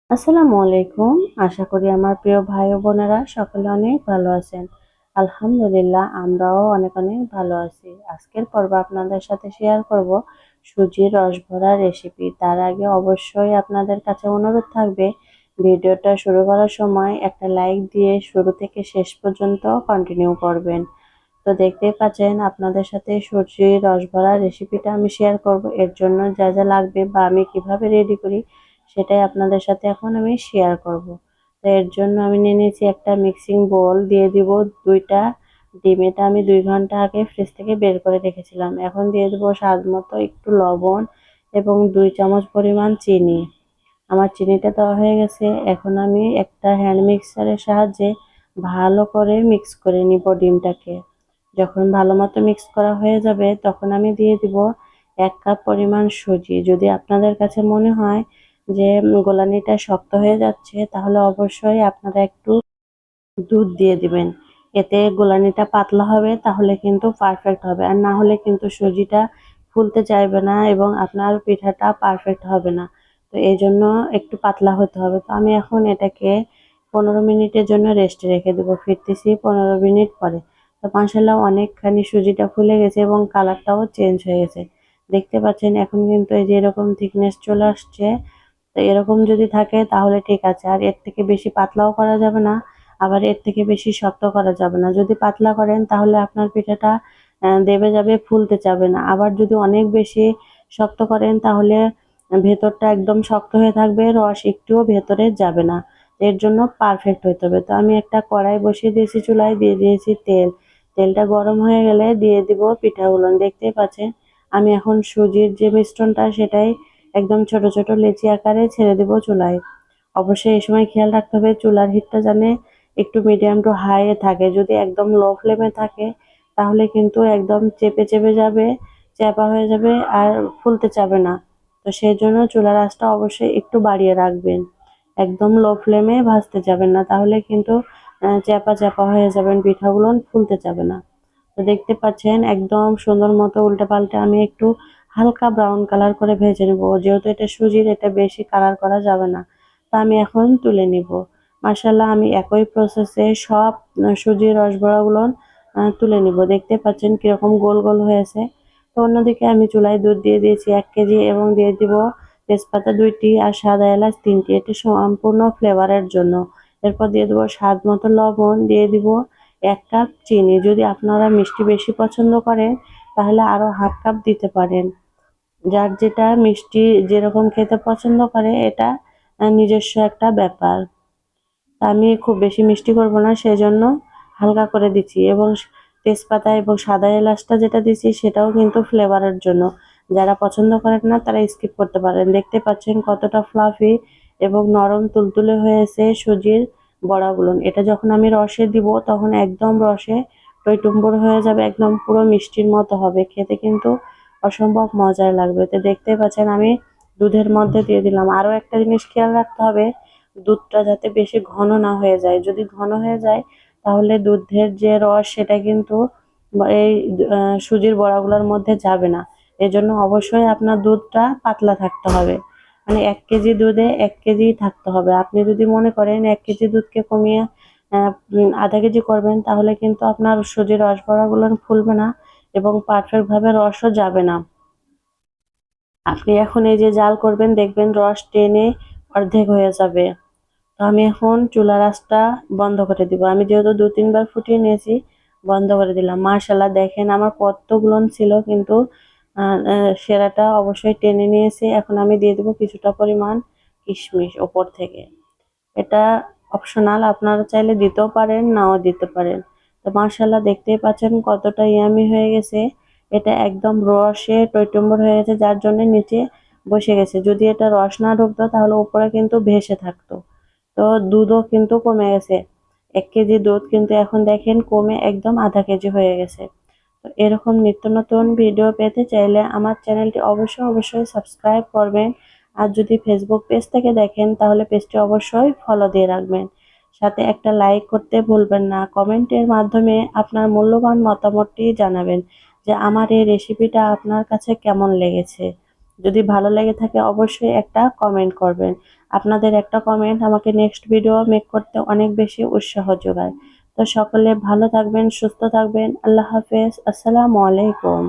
আসসালামু আলাইকুম। আশা করি আমার প্রিয় ভাই ও বোনেরা সকলে অনেক ভালো আছেন। আলহামদুলিল্লাহ আমরাও অনেক অনেক ভালো আছি। আজকের পর্ব আপনাদের সাথে শেয়ার করব সুজির রসভরা রেসিপি। তার আগে অবশ্যই আপনাদের কাছে অনুরোধ থাকবে ভিডিওটা শুরু করার সময় একটা লাইক দিয়ে শুরু থেকে শেষ পর্যন্ত কন্টিনিউ করবেন। তো দেখতেই পাচ্ছেন আপনাদের সাথে সুজির রসভরা রেসিপিটা আমি শেয়ার করব। এর জন্য যা যা লাগবে বা আমি কিভাবে রেডি করি সেটাই আপনাদের সাথে এখন আমি শেয়ার করব। তো এর জন্য আমি নিয়ে নিয়েছি একটা মিক্সিং বোল, দিয়ে দিব 2টা ডিম। এটা আমি 2 ঘন্টা আগে ফ্রিজ থেকে বের করে রেখেছিলাম। এখন দিয়ে দেবো স্বাদ মতো একটু লবণ এবং 2 চামচ পরিমাণ চিনি। আমার চিনিটা দেওয়া হয়ে গেছে। এখন আমি একটা হ্যান্ড মিক্সারের সাহায্যে ভালো করে মিক্স করে নিব ডিমটাকে। যখন ভালো মতো মিক্স করা হয়ে যাবে তখন আমি দিয়ে দিব 1 কাপ পরিমাণ সুজি। যদি আপনাদের কাছে মনে হয় যে গোলানিটা শক্ত হয়ে যাচ্ছে তাহলে অবশ্যই আপনারা একটু দুধ দিয়ে দিবেন। এতে গোলানিটা পাতলা হবে, তাহলে কিন্তু পারফেক্ট হবে। আর না হলে কিন্তু সুজিটা ফুলতে চাইবে না এবং আপনার পিঠাটা পারফেক্ট হবে না। তো এই জন্য একটু পাতলা হতে হবে। তো আমি এখন এটাকে 15 মিনিটের জন্য রেস্টে রেখে দেবো। ফিরতেছি 15 মিনিট পরে। তো মাশাআল্লাহ অনেকখানি সুজিটা ফুলে গেছে এবং কালারটাও চেঞ্জ হয়ে গেছে। দেখতে পাচ্ছেন এখন কিন্তু এই যে এরকম থিকনেস চলে আসছে। তো এরকম যদি থাকে তাহলে ঠিক আছে। আর এর থেকে বেশি পাতলাও করা যাবে না, আবার এর থেকে বেশি শক্ত করা যাবে না। যদি পাতলা করেন তাহলে আপনার পিঠাটা দেবে যাবে, ফুলতে চাবে না। আবার যদি অনেক বেশি শক্ত করেন তাহলে ভেতরটা একদম শক্ত হয়ে থাকবে, রস একটুও ভেতরে যাবে না। এর জন্য পারফেক্ট হতে হবে। তো আমি একটা কড়াই বসিয়ে দিয়েছি, চুলায় দিয়ে দিয়েছি তেল। তেলটা গরম হয়ে গেলে দিয়ে দিব পিঠাগুলো। দেখতেই পাচ্ছেন আমি এখন সুজির যে মিশ্রণটা সেটাই একদম ছোট ছোট লেচি আকারে ছেড়ে দিব চুলায়। অবশ্যই এই সময় খেয়াল রাখতে হবে চুলার হিটটা যেন একটু মিডিয়াম টু হাই এ থাকে। যদি একদম লো ফ্লেমে থাকে তাহলে কিন্তু একদম চেপে চেপে যাবে, চ্যাপা হয়ে যাবে আর ফুলতে চাবে না। তো সেই জন্য চুলার আঁচটা অবশ্যই একটু বাড়িয়ে রাখবেন। একদম লো ফ্লেমে ভাজতে যাবেন না, তাহলে কিন্তু চ্যাপা চ্যাপা হয়ে যাবেন, পিঠাগুলো ফুলতে যাবে না। তো দেখতে পাচ্ছেন একদম সুন্দর মতো উল্টে পাল্টে আমি একটু হালকা ব্রাউন কালার করে ভেজে নেব। যেহেতু এটা সুজির, এটা বেশি কালার করা যাবে না। তা আমি এখন তুলে নিব। মাশাআল্লাহ আমি একই প্রসেসে সব সুজির রসবড়াগুলো তুলে নিব। দেখতে পাচ্ছেন কিরকম গোল গোল হয়েছে। তো অন্যদিকে আমি চুলায় দুধ দিয়ে দিয়েছি 1 কেজি এবং দিয়ে দিব তেজপাতা 2টি আর সাদা এলাচ 3টি, এটি সম্পূর্ণ ফ্লেভারের জন্য। এরপর দিয়ে দেবো স্বাদ মতো লবণ, দিয়ে দিব 1 কাপ চিনি। যদি আপনারা মিষ্টি বেশি পছন্দ করেন তাহলে আরো হাফ কাপ দিতে পারেন। যার যেটা মিষ্টি যেরকম খেতে পছন্দ করে এটা নিজস্ব একটা ব্যাপার। তা আমি খুব বেশি মিষ্টি করব না, সেজন্য হালকা করে দিচ্ছি। এবং তেজপাতা এবং সাদা এলাচটা যেটা দিচ্ছি সেটাও কিন্তু ফ্লেভারের জন্য। যারা পছন্দ করেন না তারা স্কিপ করতে পারেন। দেখতে পাচ্ছেন কতটা ফ্লাফি এবং নরম তুলতুলে হয়েছে সুজির বড়াগুলো। এটা যখন আমি রসে দিব তখন একদম রসে টইটুম্বুর হয়ে যাবে, একদম পুরো মিষ্টির মতো হবে। খেতে কিন্তু অসম্ভব মজার লাগবে। তো দেখতে পাচ্ছেন আমি দুধের মধ্যে দিয়ে দিলাম। আরো একটা জিনিস খেয়াল রাখতে হবে, দুধটা যাতে বেশি ঘন না হয়ে যায়। যদি ঘন হয়ে যায় তাহলে দুধের যে রস সেটা কিন্তু এই সুজির বড়াগুলোর মধ্যে যাবে না। এজন্য অবশ্যই আপনার দুধটা পাতলা থাকতে হবে। মানে 1 কেজি দুধে 1 কেজি থাকতে হবে। আপনি যদি মনে করেন 1 কেজি দুধকে কমিয়ে আধা কেজি করবেন তাহলে কিন্তু আপনার সুজির রস বড়াগুলো ফুলবে না এবং পারফেক্ট ভাবে রসও যাবে না। আপনি এখন এই যে জাল করবেন দেখবেন রস টেনে অর্ধেক হয়ে যাবে। তো আমি এখন চুলার আঁচটা বন্ধ করে দিব। আমি যেহেতু 2-3 বার ফুটিয়ে নিয়েছি, বন্ধ করে দিলাম। মাশাআল্লাহ দেখেন আমার কতগুলো ছিল, কিন্তু সেরাটা অবশ্যই টেনে নিয়েছে। এখন আমি দিয়ে দেবো কিছুটা পরিমাণ কিশমিশ ওপর থেকে। এটা অপশনাল, আপনারা চাইলে দিতেও পারেন নাও দিতে পারেন। তো মাশাআল্লাহ দেখতেই পাচ্ছেন কতটা ইয়ামি হয়ে গেছে। এটা একদম রসে টইটুম্বর হয়ে গেছে, যার জন্য নিচে বসে গেছে। যদি এটা রস না ঢুকতো তাহলে উপরে কিন্তু ভেসে থাকতো। তো দুধও কিন্তু কমে গেছে। 1 কেজি দুধ কিন্তু এখন দেখেন কমে একদম আধা কেজি হয়ে গেছে। তো এরকম নিত্য নতুন ভিডিও পেতে চাইলে আমার চ্যানেলটি অবশ্যই অবশ্যই সাবস্ক্রাইব করবেন। আর যদি ফেসবুক পেজ থেকে দেখেন তাহলে পেজটি অবশ্যই ফলো দিয়ে রাখবেন। সাথে একটা লাইক করতে ভুলবেন না। কমেন্টের মাধ্যমে আপনার মূল্যবান মতামতটি জানাবেন যে আমার এই রেসিপিটা আপনার কাছে কেমন লেগেছে। যদি ভালো লেগে থাকে অবশ্যই একটা কমেন্ট করবেন। আপনাদের একটা কমেন্ট আমাকে নেক্সট ভিডিও মেক করতে অনেক বেশি উৎসাহ যোগায়। তো সকলে ভালো থাকবেন, সুস্থ থাকবেন। আল্লাহ হাফেজ। আসসালামু আলাইকুম।